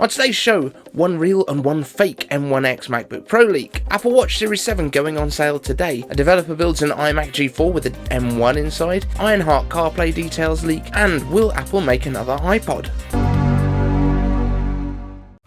On today's show, one real and one fake M1X MacBook Pro leak, Apple Watch Series 7 going on sale today, a developer builds an iMac G4 with an M1 inside, Ironheart CarPlay details leak, and will Apple make another iPod?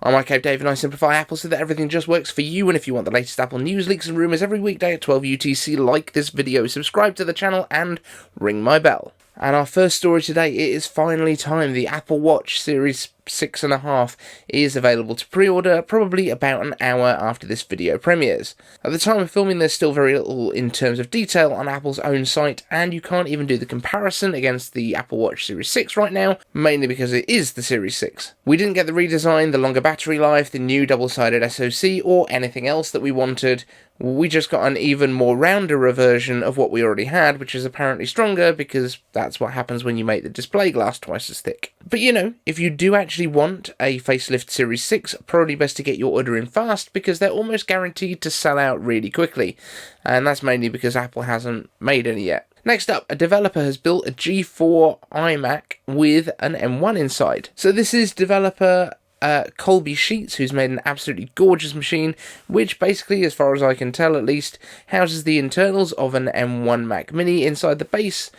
I'm iCave Dave and I simplify Apple so that everything just works for you, and if you want the latest Apple news, leaks and rumours every weekday at 12 UTC, like this video, subscribe to the channel and ring my bell. And our first story today, it is finally time. The Apple Watch Series 6.5 is available to pre-order probably about an hour after this video premieres. At the time of filming, there's still very little in terms of detail on Apple's own site, and you can't even do the comparison against the Apple Watch Series 6 right now, mainly because it is the Series 6. We didn't get the redesign, the longer battery life, the new double-sided SoC, or anything else that we wanted. We just got an even more rounder version of what we already had, which is apparently stronger because that's what happens when you make the display glass twice as thick. But you know, if you do actually want a facelift Series 6, probably best to get your order in fast because they're almost guaranteed to sell out really quickly. And that's mainly because Apple hasn't made any yet. Next up, a developer has built a G4 iMac with an M1 inside. So this is developer Colby Sheets, who's made an absolutely gorgeous machine, which basically, as far as I can tell at least, houses the internals of an M1 Mac Mini inside the base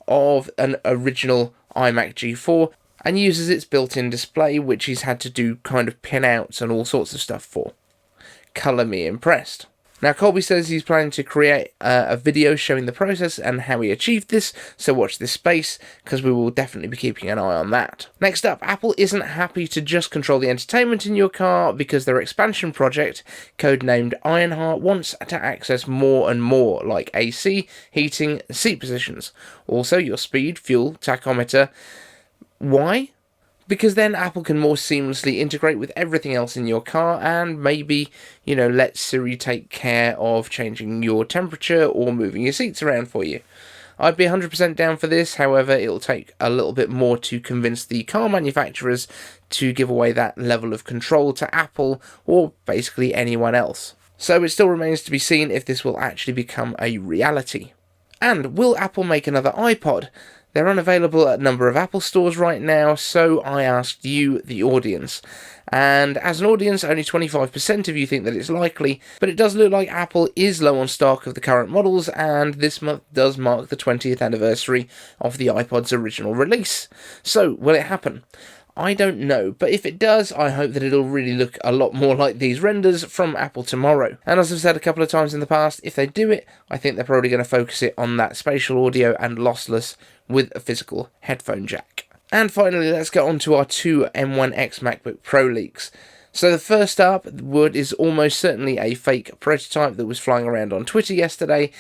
of an original iMac G4, and uses its built-in display, which he's had to do kind of pin-outs and all sorts of stuff for. Colour me impressed. Now, Colby says he's planning to create a video showing the process and how he achieved this, so watch this space, because we will definitely be keeping an eye on that. Next up, Apple isn't happy to just control the entertainment in your car, because their expansion project, codenamed Ironheart, wants to access more and more, like AC, heating, and seat positions. Also, your speed, fuel, tachometer. Why? Because then Apple can more seamlessly integrate with everything else in your car and maybe, you know, let Siri take care of changing your temperature or moving your seats around for you. I'd be 100% down for this, however, it'll take a little bit more to convince the car manufacturers to give away that level of control to Apple or basically anyone else. So it still remains to be seen if this will actually become a reality. And will Apple make another iPod? They're unavailable at a number of Apple stores right now, so I asked you, the audience. And as an audience, only 25% of you think that it's likely, but it does look like Apple is low on stock of the current models, and this month does mark the 20th anniversary of the iPod's original release. So, will it happen? I don't know, but if it does, I hope that it'll really look a lot more like these renders from Apple tomorrow. And as I've said a couple of times in the past, if they do it, I think they're probably going to focus it on that spatial audio and lossless with a physical headphone jack. And finally, let's get on to our two M1X MacBook Pro leaks. So the first up is almost certainly a fake prototype that was flying around on Twitter yesterday.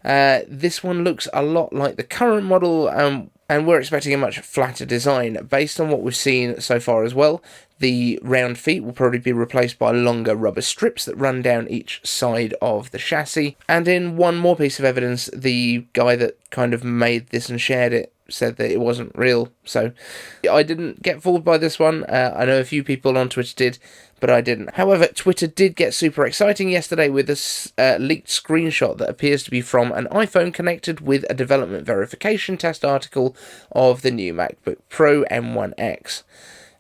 This one looks a lot like the current model, and we're expecting a much flatter design. Based on what we've seen so far as well, the round feet will probably be replaced by longer rubber strips that run down each side of the chassis. And in one more piece of evidence, the guy that kind of made this and shared it said that it wasn't real. So I didn't get fooled by this one. I know a few people on Twitter did, but I didn't. However, Twitter did get super exciting yesterday with a leaked screenshot that appears to be from an iPhone connected with a development verification test article of the new MacBook Pro M1X.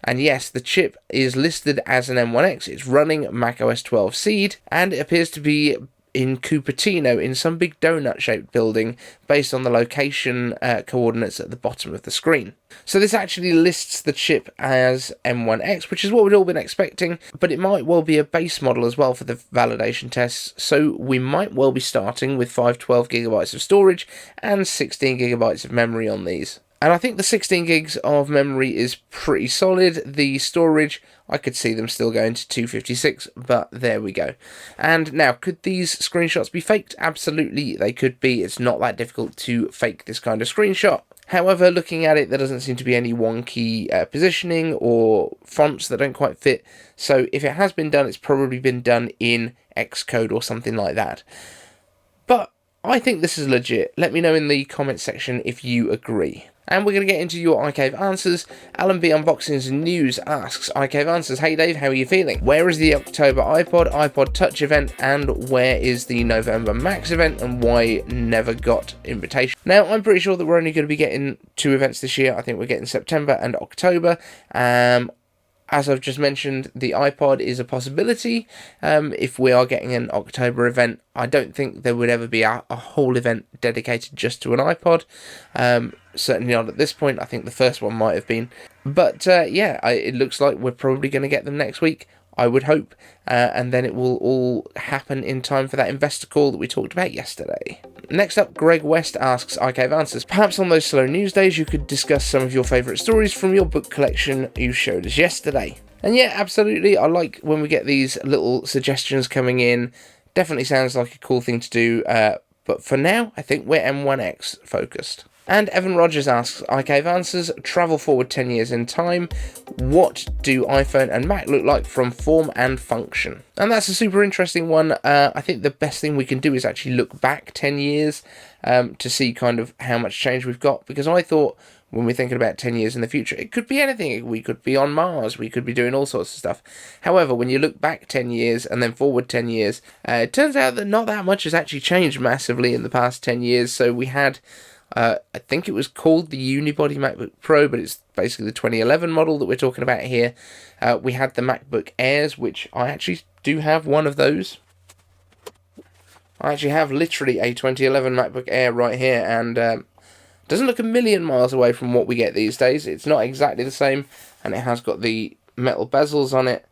And yes, the chip is listed as an M1X, it's running macOS 12 Seed, and it appears to be in Cupertino, in some big donut-shaped building, based on the location coordinates at the bottom of the screen. So this actually lists the chip as M1X, which is what we'd all been expecting, but it might well be a base model as well for the validation tests, so we might well be starting with 512GB of storage and 16GB of memory on these. And I think the 16 gigs of memory is pretty solid. The storage, I could see them still going to 256, but there we go. And now, could these screenshots be faked? Absolutely, they could be. It's not that difficult to fake this kind of screenshot. However, looking at it, there doesn't seem to be any wonky positioning or fonts that don't quite fit. So if it has been done, it's probably been done in Xcode or something like that. But I think this is legit. Let me know in the comments section if you agree. And we're going to get into your iCave answers. Alan B Unboxings and News asks, iCave Answers, hey Dave, how are you feeling? Where is the October iPod Touch event, and where is the November Max event, and why never got invitation? Now, I'm pretty sure that we're only going to be getting 2 events this year. I think we're getting September and October. As I've just mentioned, the iPod is a possibility. If we are getting an October event, I don't think there would ever be a whole event dedicated just to an iPod. Certainly not at this point. I think the first one might have been. But yeah, it looks like we're probably going to get them next week, I would hope. And then it will all happen in time for that investor call that we talked about yesterday. Next up, Greg West asks Archive Answers. Perhaps on those slow news days you could discuss some of your favourite stories from your book collection you showed us yesterday. And yeah, absolutely, I like when we get these little suggestions coming in. Definitely sounds like a cool thing to do, but for now, I think we're M1X focused. And Evan Rogers asks, Archive Answers, travel forward 10 years in time, what do iPhone and Mac look like from form and function? And that's a super interesting one. I think the best thing we can do is actually look back 10 years to see kind of how much change we've got, because I thought when we're thinking about 10 years in the future, it could be anything. We could be on Mars, we could be doing all sorts of stuff. However, when you look back 10 years and then forward 10 years, it turns out that not that much has actually changed massively in the past 10 years. So we had I think it was called the Unibody MacBook Pro, but it's basically the 2011 model that we're talking about here. We had the MacBook Airs, which I actually do have one of those. I actually have literally a 2011 MacBook Air right here, and doesn't look a million miles away from what we get these days. It's not exactly the same, and it has got the metal bezels on it.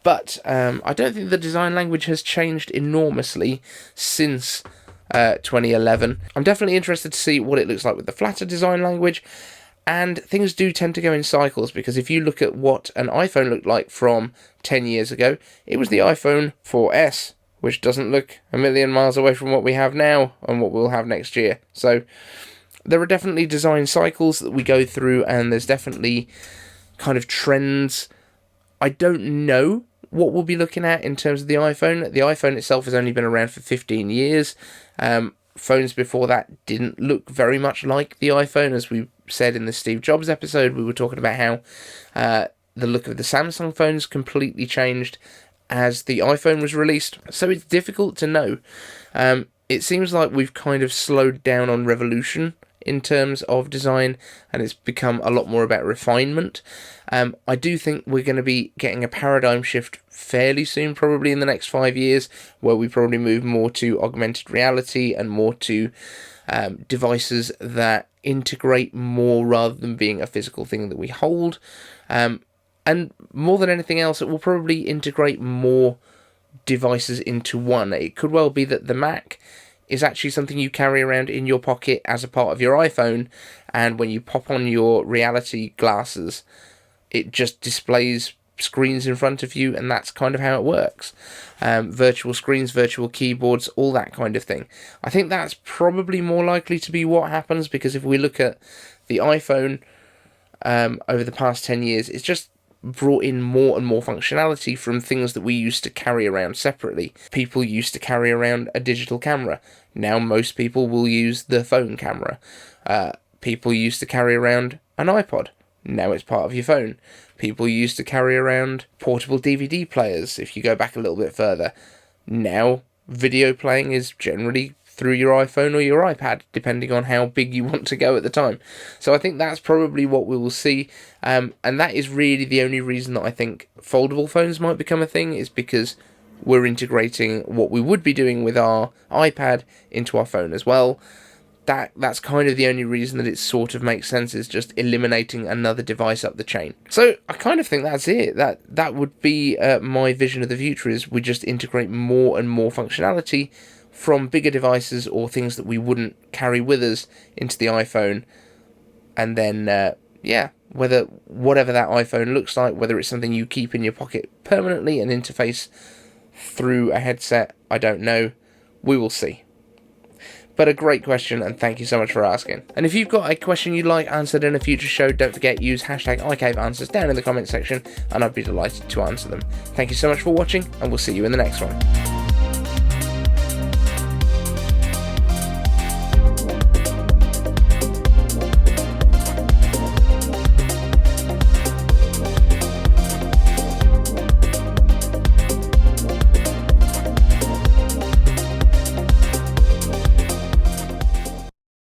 But I don't think the design language has changed enormously since 2011. I'm definitely interested to see what it looks like with the flatter design language, and things do tend to go in cycles, because if you look at what an iPhone looked like from 10 years ago, it was the iPhone 4S, which doesn't look a million miles away from what we have now and what we'll have next year. So there are definitely design cycles that we go through, and there's definitely kind of trends. I don't know what we'll be looking at in terms of the iPhone. The iPhone itself has only been around for 15 years. Phones before that didn't look very much like the iPhone. As we said in the Steve Jobs episode, we were talking about how the look of the Samsung phones completely changed as the iPhone was released. So it's difficult to know. It seems like we've kind of slowed down on revolution in terms of design, and it's become a lot more about refinement. I do think we're going to be getting a paradigm shift fairly soon, probably in the next 5 years, where we probably move more to augmented reality and more to devices that integrate more rather than being a physical thing that we hold. And more than anything else, it will probably integrate more devices into one. It could well be that the Mac is actually something you carry around in your pocket as a part of your iPhone, and when you pop on your reality glasses, it just displays screens in front of you, and that's kind of how it works. Virtual screens, virtual keyboards, all that kind of thing. I think that's probably more likely to be what happens, because if we look at the iPhone over the past 10 years, it's just brought in more and more functionality from things that we used to carry around separately. People used to carry around a digital camera. Now most people will use the phone camera. People used to carry around an iPod. Now it's part of your phone. People used to carry around portable DVD players, if you go back a little bit further. Now video playing is generally through your iPhone or your iPad, depending on how big you want to go at the time. So I think that's probably what we will see, and that is really the only reason that I think foldable phones might become a thing, is because we're integrating what we would be doing with our iPad into our phone as well. That's kind of the only reason that it sort of makes sense, is just eliminating another device up the chain. So I kind of think that's it. That would be my vision of the future, is we just integrate more and more functionality from bigger devices or things that we wouldn't carry with us into the iPhone, and then whatever that iPhone looks like, whether it's something you keep in your pocket permanently and interface through a headset, I don't know. We will see. But a great question, and thank you so much for asking. And if you've got a question you'd like answered in a future show, don't forget, use #iCaveAnswers down in the comment section, and I'd be delighted to answer them. Thank you so much for watching, and we'll see you in the next one.